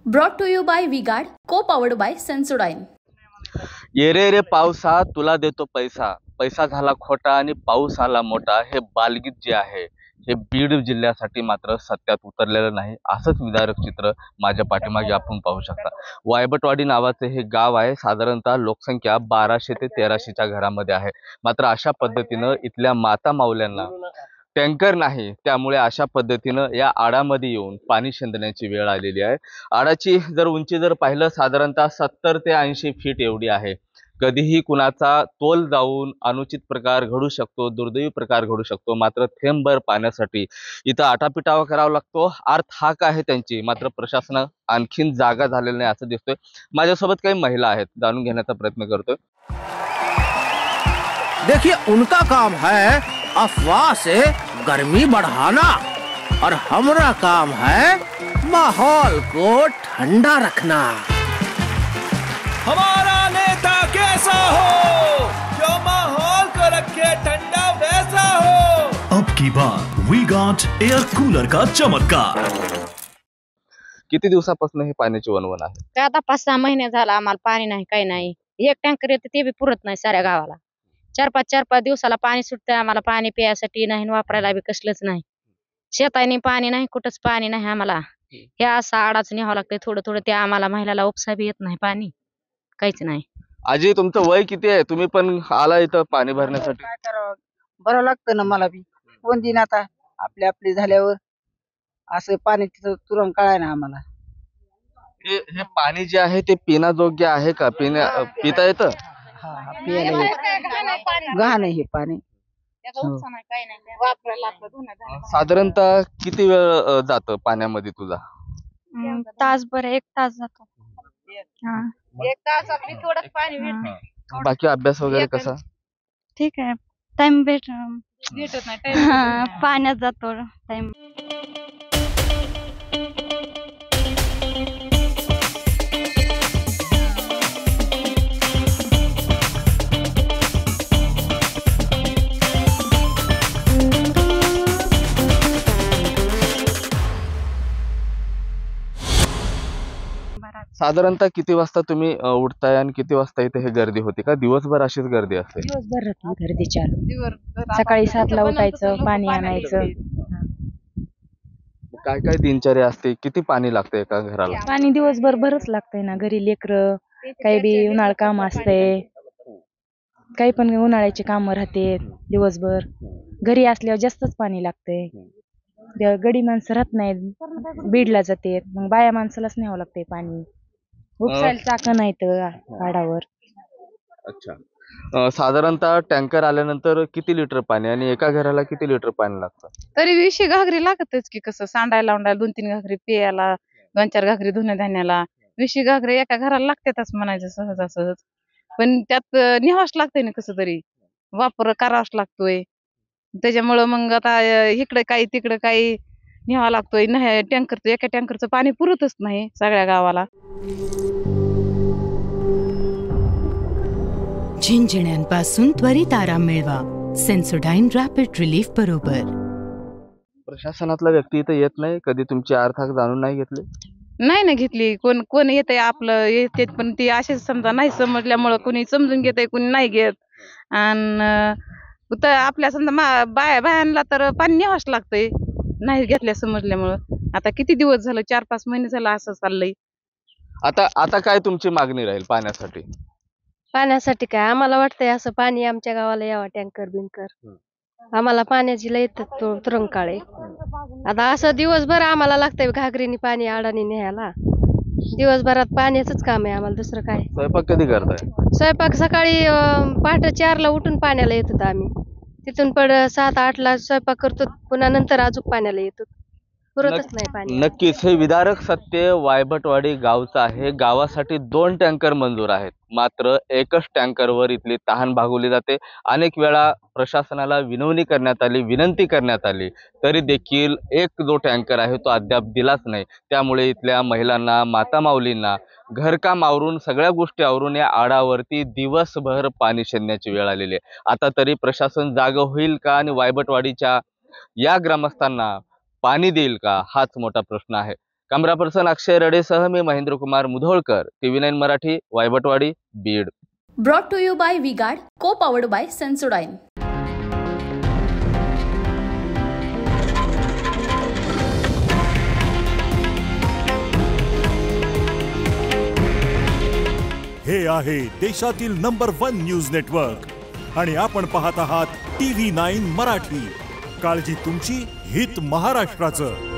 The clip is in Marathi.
Brought to you by V-Guard, co-powered by Sensodyne. ये रे पावसा तुला देतो पैसा, पैसा झाला खोटा आणि पाऊस आला मोठा. हे बालगीत जे आहे हे बीड जिल्ह्यासाठी मात्र सत्यात उतरलेलं नाही, असंच विदारक चित्र माझ्या पाठीमागे आपण पाहू शकता. वायबटवाडी नावाचे हे गाव आहे. साधारणतः लोकसंख्या 1200 ते 1300च्या घरामध्ये आहे. मात्र अशा पद्धतीनं इथल्या माता माऊल्यांना टँकर नाही, त्यामुळे अशा पद्धतीनं या आडामध्ये येऊन पाणी शेंदण्याची वेळ आलेली आहे. आडाची उंची पाहिलं साधारणतः 70 ते 80 फीट एवढी आहे. कधीही कुणाचा तोल जाऊन अनुचित प्रकार घडू शकतो, दुर्दैवी प्रकार घडू शकतो. मात्र थेंबभर पाण्यासाठी इथं आटापिटावा करावा लागतो. अर्थ हाक आहे त्यांची, मात्र प्रशासन आणखीन जागा झालेलं नाही असं दिसतोय. माझ्यासोबत काही महिला आहेत, जाणून घेण्याचा प्रयत्न करतोय. देखिए उनका काम है अफवाह से गर्मी बढ़ाना और हमारा काम है माहौल को ठंडा रखना. हमारा नेता कैसा हो जो माहौल को रखे ठंडा वैसा हो. अब की बार वी गॉट एयर कूलर का चमत्कार. किती दिवसापासून हे पाण्याची वणवण आहे? ते आता 5-6 महिने झाला आम्हाला पाणी नाही, काही नाही. एक टँकर येते ते बी पुरत नाही साऱ्या गावाला. 4-5 दिवसाला पाणी सुटतंय आम्हाला. पाणी प्यायसाठी नाही, वापरायला बी कसलंच नाही. शेतानी पाणी नाही, कुठंच पाणी नाही आम्हाला. हे असं आडाच न्यावं लागतंय थोडं थोडं. ते आम्हाला महिलाला उपसा बी येत नाही, पाणी काहीच नाही. आजी, तुमचं वय किती आहे? तुम्ही पण आला इथं पाणी भरण्यासाठी? काय करावं, बरं लागतं ना मला बी. कोण दिन आता आपली झाल्यावर असं पाणी तिथं तुरंत कळाय ना आम्हाला. हे पाणी जे आहे ते पिण्यायोग्य आहे का? पिता येतं? हा पियाला घाण आहे हे पाणी. साधारणतः किती वेळ जातं पाण्यामध्ये तुझा? तासभर, 1 तास जातो. 1 तास आपली थोडंच पाणी भेटतं. बाकी अभ्यास वगैरे कसा? ठीक आहे, टाइम भेटत नाही. पाण्यात जातो टाइम. साधारणतः किती वाजता तुम्ही उठताय आणि किती वाजता इथे हे गर्दी होती? का दिवसभर अशीच गर्दी असते? दिवसभर राहते गर्दी चालू. सकाळी 7ला उठायचं, पाणी आणायचं. काय काय दिनचर्या असते? किती पाणी लागतं एका घराला? पाणी दिवसभर भरच लागतंय ना. घरी लेकरं, काही बी उन्हाळ काम असते, काही पण उन्हाळ्याचे काम राहते दिवसभर. घरी असल्यावर जास्तच पाणी लागतंय. गडी माणसं राहत नाहीत, बीडला जाते, मग बाया माणसालाच न्यावं लागतंय पाणी. उपसायला चाकं नाही तर आडावर. अच्छा, साधारणतः टँकर आल्यानंतर किती लिटर पाणी आणि एका घराला किती लिटर पाणी लागतं? तरी 20 घागरी लागतच की. कसं सांडायला लावण्याला 2-3 घागरी, पियाला 2-4 घागरी, धुण्या धान्याला 20 घागरी एका घराला लागतातच म्हणायचं सहजासहज. पण त्यात न्यावंच लागतंय ना, कसं तरी वापर करावाच लागतोय. त्याच्यामुळं मग आता इकडे काही तिकडे काही न्यावा लागतोय. नाही टँकरचं, एका टँकरचं पाणी पुरतच नाही सगळ्या गावाला. झिंझिण्यांपासून त्वरित आराम मिळवा सेन्सोडाईन रॅपिड रिलीफ बरोबर. प्रशासनातला व्यक्ती इथं येत नाही कधी? तुमची अर्थाक जाणून नाही घेतली? नाही घेतली. कोण येतंय आपलं येते, पण ती असेच समजा नाही समजल्यामुळं कोणी समजून घेतंय, कोणी नाही घेत. आणि आपल्या समजा बायांना तर पाणी न्यावंच लागतंय, नाही घेतल्या समजल्यामुळं. आता किती दिवस झालं, 4-5 महिने झालं असं चाललंय. आता काय तुमची मागणी राहील पाण्यासाठी? पाण्यासाठी काय आम्हाला वाटतंय असं पाणी आमच्या गावाला यावं, टँकर बिंकर. आम्हाला पाण्याची लय तुरंकाळे. आता असं दिवसभर आम्हाला लागतंय घागरीने पाणी आडाने न्यायला. दिवसभरात पाण्याचंच काम आहे आम्हाला, दुसरं काय. स्वयंपाक कधी करताय? स्वयंपाक सकाळी पहाटे 4ला उठून पाण्याला येत होतो आम्ही. तिथून 7-8ला स्वयंपाक करतो, पुन्हा नंतर अजून पाण्याला येतो. पुरतच नाही पाणी. नक्कीच हे विदारक सत्य वायबटवाडी गावचं आहे. गावासाठी 2 टँकर मंजूर आहेत, मात्र एकच टँकरवर इथली तहान भागवली जाते. अनेक वेळा प्रशासनाला विनंती करण्यात आली तरी देखील एक जो टँकर आहे तो अद्याप दिलाच नाही. त्यामुळे इथल्या महिलांना, माता माऊलींना घरकाम आवरून, सगळ्या गोष्टी आवरून या आडावरती दिवसभर पाणी शेंदण्याची वेळ आलेली आहे. आता तरी प्रशासन जागं होईल का आणि वायबटवाडीच्या या ग्रामस्थांना पाणी देईल का, हाच मोठा प्रश्न आहे. कॅमेरा पर्सन अक्षय रडेसह मी Mahendra Kumar Mudholkar, TV9 Marathi, Vaybatwadi, Beed. Brought to you by V Guard, co powered bye Sensodyne. हे आहे देशातील नंबर 1 न्यूज नेटवर्क आणि आपण पाहत आहात TV9 मराठी. काळजी तुमची, हित महाराष्ट्राचं.